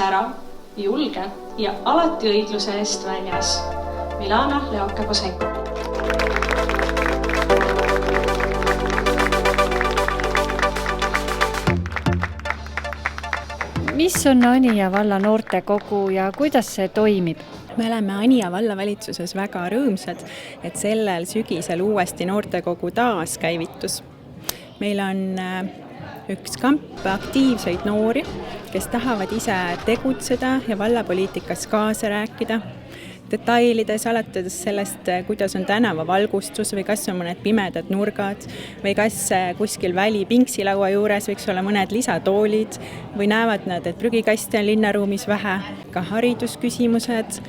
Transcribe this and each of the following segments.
särav, julge ja alati õigluse eest väljas. Milana Leoke-Kosenko. Mis on Anija valla noortekogu ja kuidas see toimib? Me oleme Anija vallavalitsuses väga rõõmsad, et sellel sügisel uuesti noortekogu taaskäivitus. Meil on üks kamp aktiivseid noori, kes tahavad ise tegutseda ja vallapoliitikas kaasa rääkida. Detailides alates sellest, kuidas on tänavavalgustus või kas on mõned pimedad nurgad või kas kuskil väli pingsilaua juures võiks olla mõned lisatoolid või näevad nad, et prügikaste on linnaruumis vähe. Ka haridusküsimused,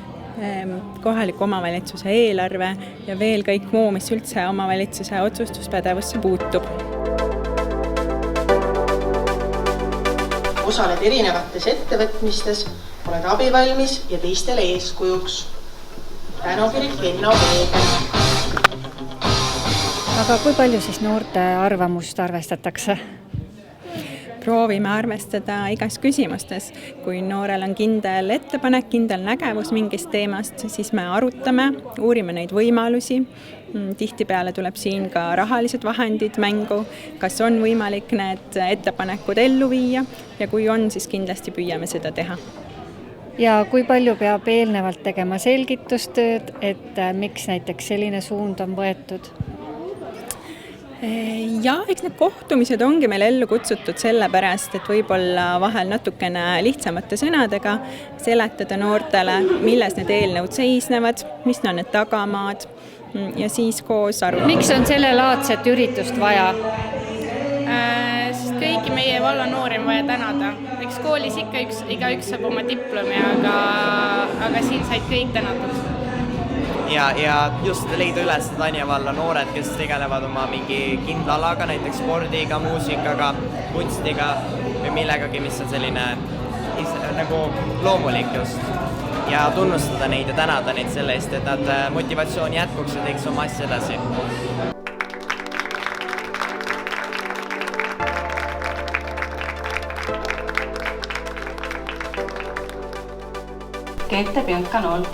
kohaliku omavalitsuse eelarve ja veel kõik muu, mis üldse omavalitsuse otsustuspädevusse puutub. Osaled erinevates ettevõtmistes, oled abivalmis ja teistele eeskujuks. Tänukirik Henno Veegel. Aga kui palju siis noorte arvamust arvestatakse? Proovime arvestada igas küsimustes. Kui noorel on kindel ettepanek, kindel nägevus mingist teemast, siis me arutame, uurime neid võimalusi. Tihtipeale tuleb siin ka rahalised vahendid mängu, kas on võimalik need ettepanekud ellu viia ja kui on, siis kindlasti püüame seda teha. Ja kui palju peab eelnevalt tegema selgitustööd, et miks näiteks selline suund on võetud? Ja, eks need kohtumised ongi meil ellu kutsutud sellepärast, et võib-olla vahel natukene lihtsamate sõnadega seletada noortele, milles need eelnõud seisnevad, mis on need tagamaad ja siis koos arutada. Miks on sellelaadset üritust vaja? Sest kõiki meie valla noori on vaja tänada. Eks koolis igaüks saab oma diplomi, aga siin said kõik tänatud. Ja just leida üles Anija valla noored, kes tegelevad oma mingi kindla alaga, näiteks spordiga, muusikaga, kunstiga või millegagi, mis on selline nagu loomulik just. Ja tunnustada neid ja tänada neid selle eest, et nad motivatsiooni jätkuks ja teeks oma asja edasi. Keete Pienka-Nool.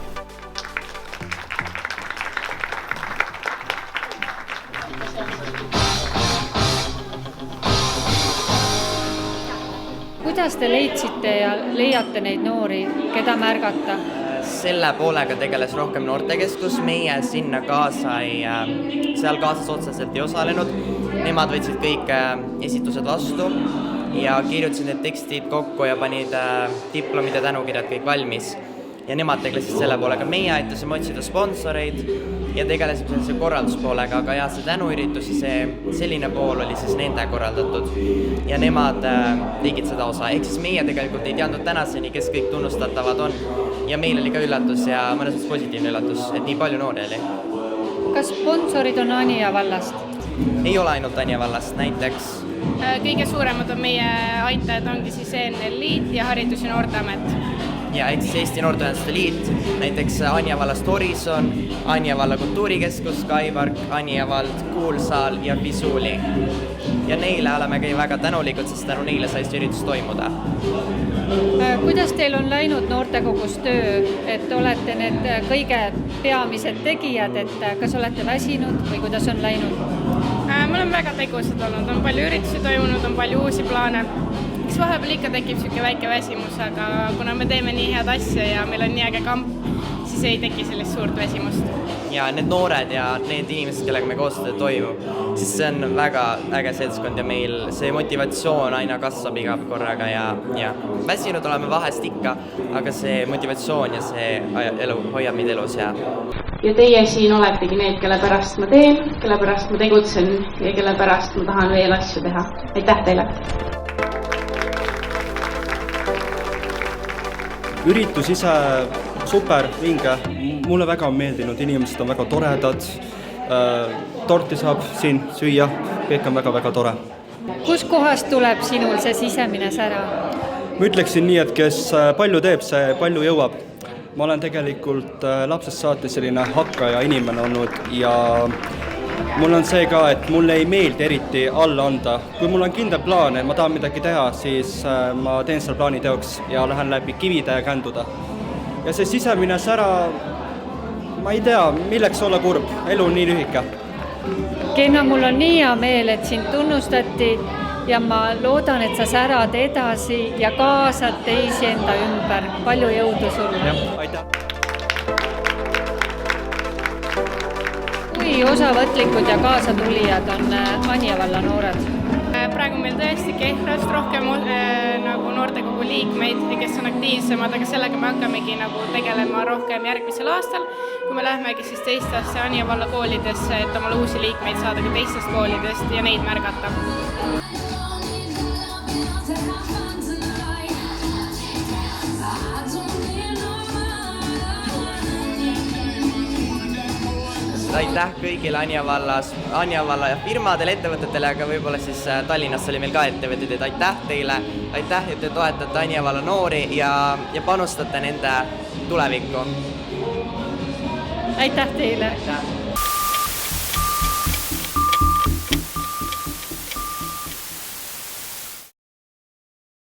Kuidas te leidsite ja leiate neid noori, keda märgata? Selle poolega tegeles rohkem noortekeskus, meie sinna seal kaasas otseselt ei osalenud. Nemad võtsid kõik esitused vastu ja kirjutasid need tekstid kokku ja panid diplomid ja tänukirjad kõik valmis. Ja nemad tegelesid selle poolega. Meie aitasime otsida sponsoreid ja tegelesime sellise korralduspoolega, aga see tänuüritus ja selline pool oli siis nende korraldatud ja nemad tegid seda osa. Ehk siis meie tegelikult ei teadnud tänaseni, kes kõik tunnustatavad on ja meil oli ka üllatus ja mõnes mõttes positiivne üllatus, et nii palju noori oli. Kas sponsorid on Anija vallast? Ei ole ainult Anija vallast, näiteks. Kõige suuremad on meie aitajad ongi siis ENL Liit ja Haridus- ja Noorteamet. Ja siis Eesti Noorteühenduste Liit, näiteks Anija vallast Horizon, Anija valla kultuurikeskus, Kaivark, Anija vald, Kuulsaal ja Visuuli. Ja neile oleme väga tänulikud, sest tänu neile sai see üritus toimuda. Kuidas teil on läinud noortekogus töö, et olete need kõige peamised tegijad, et kas olete väsinud või kuidas on läinud? Me oleme väga tegusad olnud, on palju üritusi toimunud, on palju uusi plaane. Eks vahepeal ikka tekib selline väike väsimus, aga kuna me teeme nii head asja ja meil on nii äge kamp, siis ei teki sellist suurt väsimust. Ja need noored ja need inimesed, kellega me koostöö toimub, siis see on väga äge seltskond ja meil see motivatsioon aina kasvab iga korraga ja väsinud oleme vahest ikka, aga see motivatsioon ja see elu hoiab meid elus ja teie siin oletegi need, kelle pärast ma teen, kelle pärast ma tegutsen ja kelle pärast ma tahan veel asju teha. Aitäh teile! Üritus ise super, vinge. Mulle väga on meeldinud, inimesed on väga toredad. Torti saab siin süüa, kõik on väga tore. Kus kohast tuleb sinul see sisemine sära? Ma ütleksin nii, et kes palju teeb, see palju jõuab. Ma olen tegelikult lapsest saati selline hakkaja inimene olnud ja mul on see ka, et mulle ei meeldi eriti alla anda. Kui mul on kindel plaan, et ma tahan midagi teha, siis ma teen selle plaani teoks ja lähen läbi kivide ja känduda. Ja see sisemine sära, ma ei tea, milleks olla kurb, elu on nii lühike. Kenna, mul on nii hea meel, et sind tunnustati ja ma loodan, et sa särad edasi ja kaasad teisi enda ümber. Palju jõudu sulle! Jah, aitäh! Kui osavõtlikud ja kaasatulijad on Anija valla noored? Praegu meil tõesti Kehrast rohkem nagu noortekogu liikmeid, kes on aktiivsemad, aga sellega me hakkamegi nagu tegelema rohkem järgmisel aastal, kui me lähemegi siis teistesse Anija valla koolidesse, et omale uusi liikmeid saada ka teistest koolidest ja neid märgata. Aitäh kõigile Anija valla ja firmadele, ettevõtetele, aga võib-olla siis Tallinnas oli meil ka ettevõtted, et aitäh teile, aitäh, et te toetate Anija valla noori ja panustate nende tulevikku. Aitäh teile! Aitäh.